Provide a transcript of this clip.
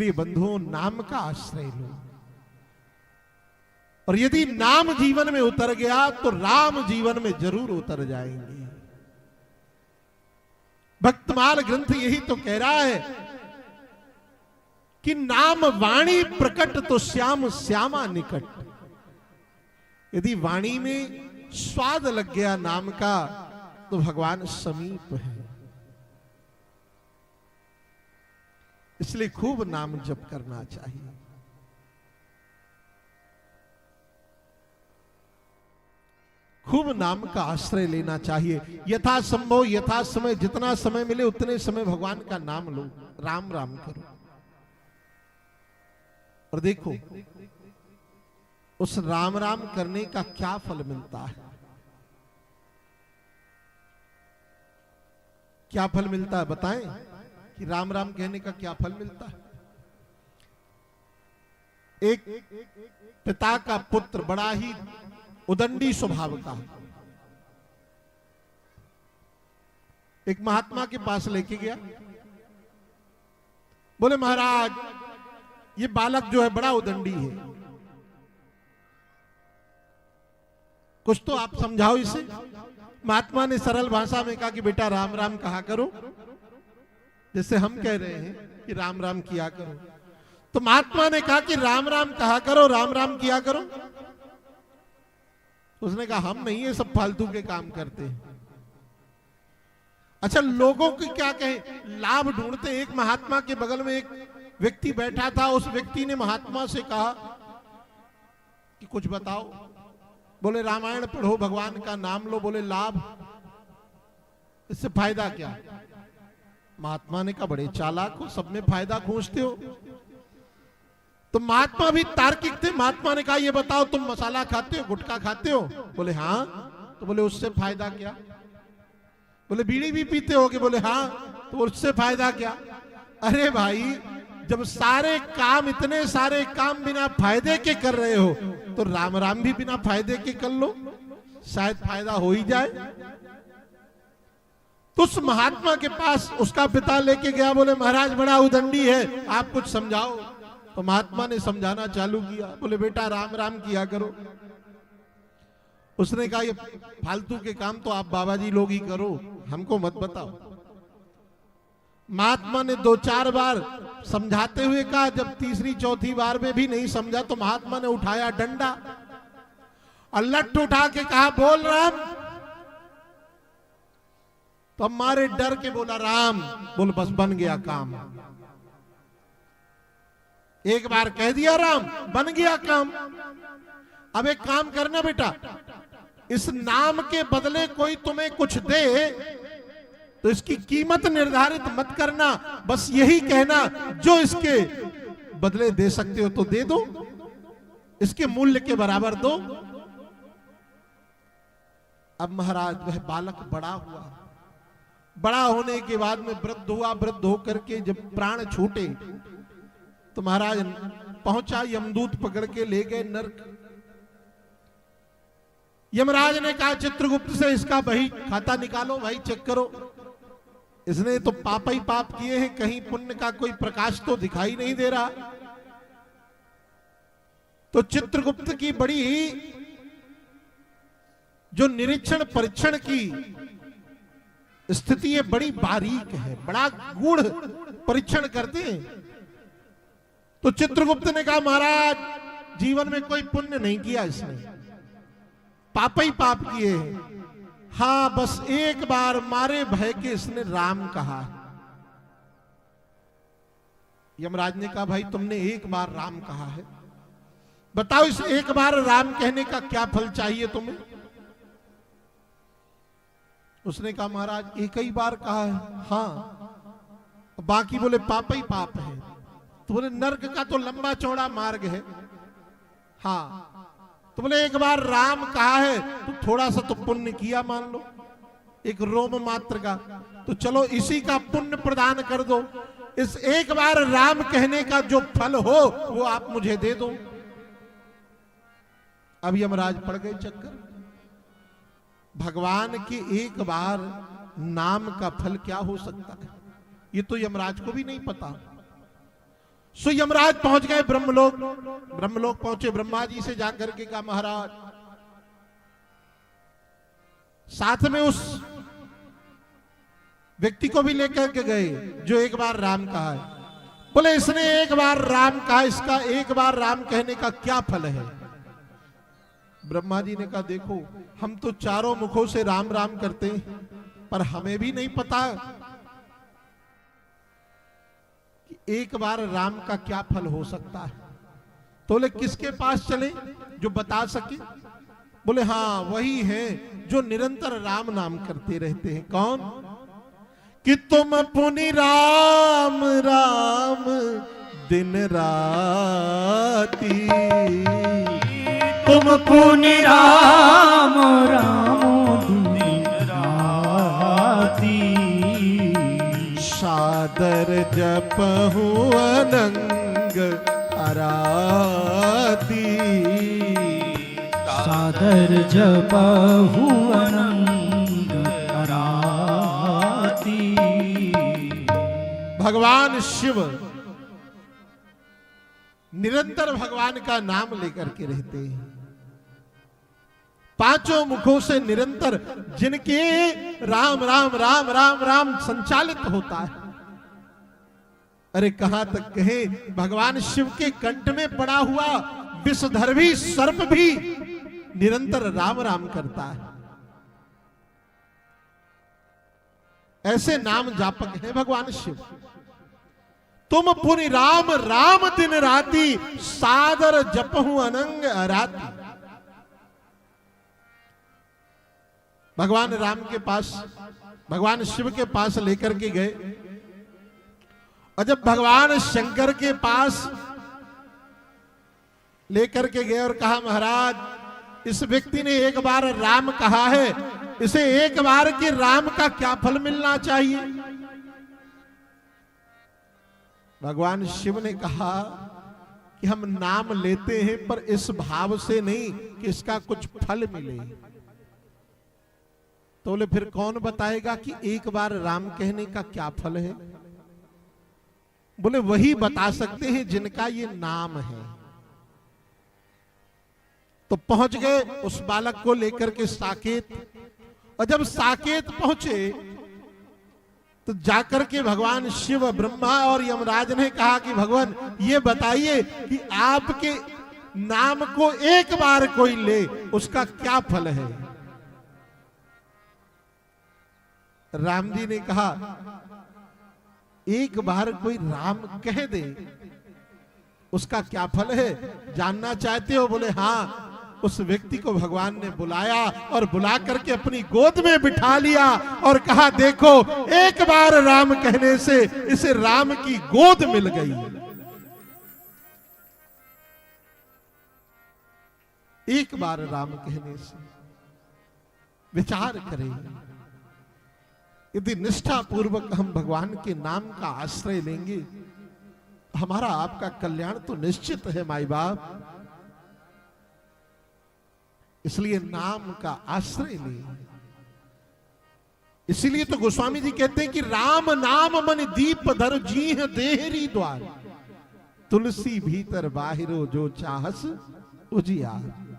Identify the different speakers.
Speaker 1: इसलिए बंधुओं नाम का आश्रय लो, और यदि नाम जीवन में उतर गया तो राम जीवन में जरूर उतर जाएंगे। भक्तमाल ग्रंथ यही तो कह रहा है कि नाम वाणी प्रकट तो श्याम श्यामा निकट। यदि वाणी में स्वाद लग गया नाम का तो भगवान समीप है। इसलिए खूब नाम जप करना चाहिए। खूब नाम का आश्रय लेना चाहिए। यथा संभव यथा समय, जितना समय मिले उतने समय भगवान का नाम लो, राम राम करो। और देखो उस राम राम करने का क्या फल मिलता है। क्या फल मिलता है बताएं कि राम राम कहने का क्या फल मिलता है। एक पिता का पुत्र बड़ा ही उदंडी स्वभाव का एक महात्मा के पास लेके गया। बोले महाराज ये बालक जो है बड़ा उदंडी है, कुछ तो आप समझाओ इसे। महात्मा ने सरल भाषा में कहा कि बेटा राम राम कहा करो, जैसे हम कह रहे हैं कि राम राम किया करो। तो महात्मा ने कहा कि राम राम कहा करो, राम राम किया करो। उसने कहा हम नहीं ये सब फालतू के काम करते। अच्छा लोगों की क्या कहें, लाभ ढूंढते। एक महात्मा के बगल में एक व्यक्ति बैठा था, उस व्यक्ति ने महात्मा से कहा कि कुछ बताओ। बोले रामायण पढ़ो, भगवान का नाम लो। बोले लाभ, इससे फायदा क्या। महात्मा ने कहा बड़े चालाक हो, सब में फायदा खोजते हो। तो महात्मा भी तार्किक थे। महात्मा ने कहा ये बताओ तुम मसाला खाते हो, गुटखा खाते हो। बोले हाँ। तो बोले उससे फायदा क्या। बोले बीड़ी भी पीते होगे। बोले हाँ। तो उससे फायदा क्या। अरे भाई जब सारे काम, इतने सारे काम बिना फायदे के कर रहे हो तो राम राम भी बिना फायदे के कर लो, शायद फायदा हो ही जाए। तो उस महात्मा के पास उसका पिता लेके गया। बोले महाराज बड़ा उदंडी है, आप कुछ समझाओ। तो महात्मा ने समझाना चालू किया। बोले बेटा राम राम किया करो। उसने कहा ये फालतू के काम तो आप बाबा जी लोग ही करो, हमको मत बताओ। महात्मा ने 2-4 बार समझाते हुए कहा। जब तीसरी चौथी बार में भी नहीं समझा तो महात्मा ने उठाया डंडा और लठ उठा के कहा बोल राम। तो हमारे डर के बोला राम। बोल बस बन गया काम। एक बार कह दिया राम, बन गया काम। अब एक काम करना बेटा, इस नाम के बदले कोई तुम्हें कुछ दे तो इसकी कीमत निर्धारित मत करना, बस यही कहना जो इसके बदले दे सकते हो तो दे दो, इसके मूल्य के बराबर दो। अब महाराज वह बालक बड़ा हुआ। बड़ा होने के बाद में वृद्ध हुआ। वृद्ध होकर के जब प्राण छूटे तो महाराज पहुंचा, यमदूत पकड़ के ले गए नरक। यमराज ने कहा चित्रगुप्त से इसका बही खाता निकालो, भाई चेक करो। इसने तो पाप ही पाप किए हैं, कहीं पुण्य का कोई प्रकाश तो दिखाई नहीं दे रहा। तो चित्रगुप्त की बड़ी जो निरीक्षण परीक्षण की स्थिति है बड़ी बारीक है, बड़ा गूढ़ परीक्षण करते हैं। तो चित्रगुप्त ने कहा महाराज जीवन में कोई पुण्य नहीं किया इसने, पाप ही पाप किए। हाँ बस एक बार मारे भय के इसने राम कहा। यमराज ने कहा भाई तुमने एक बार राम कहा है, बताओ इस एक बार राम कहने का क्या फल चाहिए तुम्हें। उसने कहा महाराज एक ही बार कहा है। हाँ बाकी बोले पाप ही पाप है। तो बोले नर्क का तो लंबा चौड़ा मार्ग है। हाँ तो बोले एक बार राम कहा है तो थोड़ा सा तो पुण्य किया मान लो, एक रोम मात्र का, तो चलो इसी का पुण्य प्रदान कर दो। इस एक बार राम कहने का जो फल हो वो आप मुझे दे दो। अब यमराज पड़ गए चक्कर। भगवान के एक बार नाम का फल क्या हो सकता है ये तो यमराज को भी नहीं पता। सो यमराज पहुंच गए ब्रह्मलोक। ब्रह्मलोक पहुंचे, ब्रह्मा जी से जाकर के कहा महाराज, साथ में उस व्यक्ति को भी लेकर के गए जो एक बार राम कहा है। बोले इसने एक बार राम कहा, इसका एक बार राम कहने का क्या फल है? ब्रह्मा जी ने कहा देखो, हम तो चारों मुखों से राम राम करते हैं, पर हमें भी नहीं पता कि एक बार राम का क्या फल हो सकता है। तो बोले किसके पास चले जो बता सके? बोले हाँ, वही है जो निरंतर राम नाम करते रहते हैं। कौन? कि तुम पुनि राम राम दिन राती,
Speaker 2: तुम पुनि राम राम दिन राती,
Speaker 1: सादर जपहु अनंग अराती,
Speaker 2: सादर जपहु अनंग अराती।
Speaker 1: भगवान शिव निरंतर भगवान का नाम लेकर के रहते हैं। पांचों मुखों से निरंतर जिनके राम राम राम राम राम संचालित होता है। अरे कहां तक कहे, भगवान शिव के कंठ में पड़ा हुआ विषधर्वी सर्प भी निरंतर राम राम करता है। ऐसे नाम जापक है भगवान शिव। तुम पुनि राम राम दिन राती, सादर जपहु अनंग अराती। भगवान राम के पास, भगवान शिव के पास लेकर के गए, और जब भगवान शंकर के पास लेकर के गए और कहा महाराज इस व्यक्ति ने एक बार राम कहा है, इसे एक बार के राम का क्या फल मिलना चाहिए? भगवान शिव ने कहा कि हम नाम लेते हैं पर इस भाव से नहीं कि इसका कुछ फल मिले। तो बोले फिर कौन बताएगा कि एक बार राम कहने का क्या फल है? बोले वही बता सकते हैं जिनका ये नाम है। तो पहुंच गए उस बालक को लेकर के साकेत, और जब साकेत पहुंचे तो जाकर के भगवान शिव, ब्रह्मा और यमराज ने कहा कि भगवान ये बताइए कि आपके नाम को एक बार कोई ले उसका क्या फल है? राम जी ने कहा एक बार कोई राम कह दे उसका क्या फल है, जानना चाहते हो? बोले हाँ। उस व्यक्ति को भगवान ने बुलाया और बुला करके अपनी गोद में बिठा लिया और कहा देखो एक बार राम कहने से इसे राम की गोद मिल गई। एक बार राम कहने से विचार करें, यदि निष्ठा पूर्वक हम भगवान के नाम का आश्रय लेंगे, हमारा आपका कल्याण तो निश्चित है माई बाप। इसलिए नाम का आश्रय ले। इसीलिए तो गोस्वामी जी कहते हैं कि राम नाम मन दीप धर जीह देहरी द्वार, तुलसी भीतर बाहिरो जो चाहस उजियार।